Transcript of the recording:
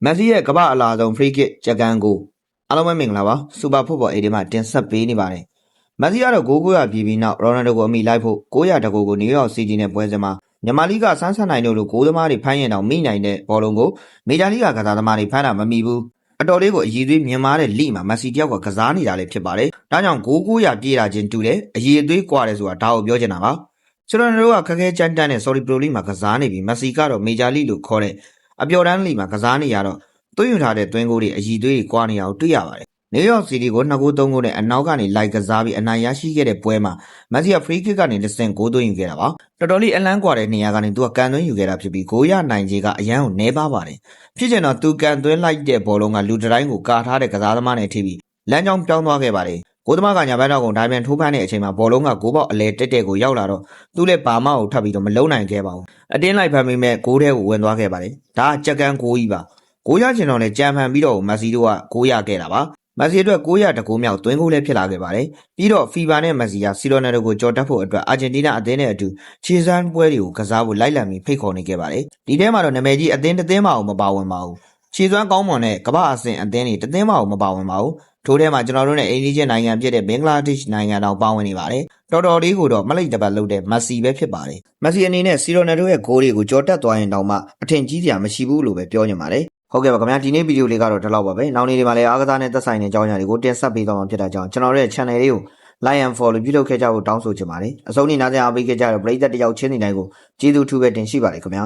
မက်ဆီရဲ့ကမ္ဘာအလားဆုံး free kick ချက်ကန်ကိုအားလုံးပဲမင်္ဂလာပါစူပါဖုတ်ဘော်အေဒီမှာတင်ဆက်ပေးနေပါတယ်မက်ဆီကတော့900ပြည်ပြီးနောက်ရိုနယ်ဒိုကိုအမိလိုက်ဖို့900တကူကိုနယူးယောက်စီးတီးနဲ့ပွဲစဉ်မှာမြန်မာလိဂဆန်းဆန်းနိုင်တို့လိုဂိုးသမားတွေဖမ်းရင်တော့မိနိုင်တဲ့ဘောလုံးကိုမေဂျာလိဂကစားသမားတွေဖမ်းတာမမိဘူးအတော်လေးကိုအည်သွေးမြင်မာတဲ့လိမှာမက်ဆီတယောက်ကကစားနေတာလည်းဖြစ်ပါတယ်ဒါကြောင့်900ပြေးတာချင်းတူတယ်အည်သွေးကွာတယ်ဆိုတာဒါကိုပြောချင်တာပါဆိုတော့တို့ကခက်ခဲကြမ်းတမ်းတဲ့ sorry pro လိမှာကစားနေပြီးမက်ဆီကတော့မေဂျာလိလို့ခေါ်တဲ့အပျော်တမ်းလိမှာကစားနေရတော့သွင်းယူထားတဲ့သွင်းကိုတွေအည်သွေးတွေကွာနေအောင်တွေ့ရပါတယ်နယူးယောက်စီးတီးကို2ဂိုး3ဂိုးနဲ့အနောက်ကနေလိုက်ကစားပြီးအနိုင်ရရှိခဲ့တဲ့ပွဲမှာမက်ဆီက free kick ကနေတစ်ဆင့်ဂိုးသွင်းယူခဲ့တာပါတော်တော်လေးအလန်းကွာတဲ့နေရာကနေသူကကန်သွင်းယူခဲ့တာဖြစ်ပြီးဂိုးရနိုင်ခြေကအရန်ကိုနှဲပါပါတယ်ဖြစ်ချင်တော့သူကန်သွင်းလိုက်တဲ့ဘောလုံးကလူတိုင်းကိုကာထားတဲ့ကစားသမားနဲ့ထိပြီးလမ်းကြောင်းပြောင်းသွားခဲ့ပါတယ်ဂိုးသမားကညာဘက်တော့ကိုဒိုင်မန်ထိုးဖမ်းတဲ့အချိန်မှာဘောလုံးကဂိုးပေါက်အလဲတက်တဲ့ကိုရောက်လာတော့သူ့လည်းဘာမှကိုထပ်ပြီးတော့မလုံနိုင်ခဲ့ပါဘူးအတင်းလိုက်ဖမ်းပြီးမဲ့ဂိုးထဲကိုဝင်သွားခဲ့ပါတယ်ဒါကချက်ကန်ဂိုးကြီးပါဂိုးရချင်တော့လည်းကြံဖန်ပြီးတော့မက်ဆီတို့ကဂိုးရခဲ့တာပါမက်ဆီအတွက်900တကူမြောက်သွင်းဂိုးလည်းဖြစ်လာခဲ့ပါတယ်ပြီးတော့ဖီဘာနဲ့မက်ဆီကစီလိုနယ်ဒိုကိုကြော်တက်ဖို့အတွက်အာဂျင်တီးနားအသင်းနဲ့အတူခြေစမ်းပွဲတွေကိုကစားဖို့လိုက်လံပြီးဖိတ်ခေါ်နေခဲ့ပါတယ်ဒီထဲမှာတော့နာမည်ကြီးအသင်းတစ်သင်းမှမပါဝင်ပါဘူးခြေစွမ်းကောင်းမွန်တဲ့ကမ္ဘာအဆင့်အသင်းတွေတစ်သင်းမှမပါဝင်ပါဘူးထို့ထဲမှာကျွန်တော်တို့နဲ့အိန္ဒိယနိုင်ငံဖြစ်တဲ့ဘင်္ဂလားဒေ့ရှ်နိုင်ငံတောင်ပါဝင်နေပါတယ်တော်တော်လေးကိုတော့မလိတ်တပတ်လုပ်တဲ့မက်ဆီပဲဖြစ်ပါတယ်မက်ဆီအနေနဲ့စီလိုနယ်ဒိုရဲ့ဂိုးတွေကိုကြော်တက်သွားရင်တောင်မှအထင်ကြီးစရာမရှိဘူးလို့ပဲပြောနေပါတယ်ဟုတ်ကဲ့ပါခင်ဗျာဒီနေ့ဗီဒီယိုလေးကတော့ဒီလောက်ပါပဲနောက်နေ့ဒီမှာလည်းအားကစားနဲ့သက်ဆိုင်တဲ့အကြောင်းအရာတွေကိုတင်ဆက်ပေးသွားမှာဖြစ်တာကြောင့်ကျွန်တော်တို့ရဲ့ channel လေးကို like and follow ပြုလုပ်ခဲ့ကြဖို့တောင်းဆိုချင်ပါတယ်အဆုံးထိနားကြအားပေးခဲ့ကြတဲ့ပရိသတ်တယောက်ချင်းစီတိုင်းကိုကျေးဇူးထူးပဲတင်ရှိပါတယ်ခင်ဗျာ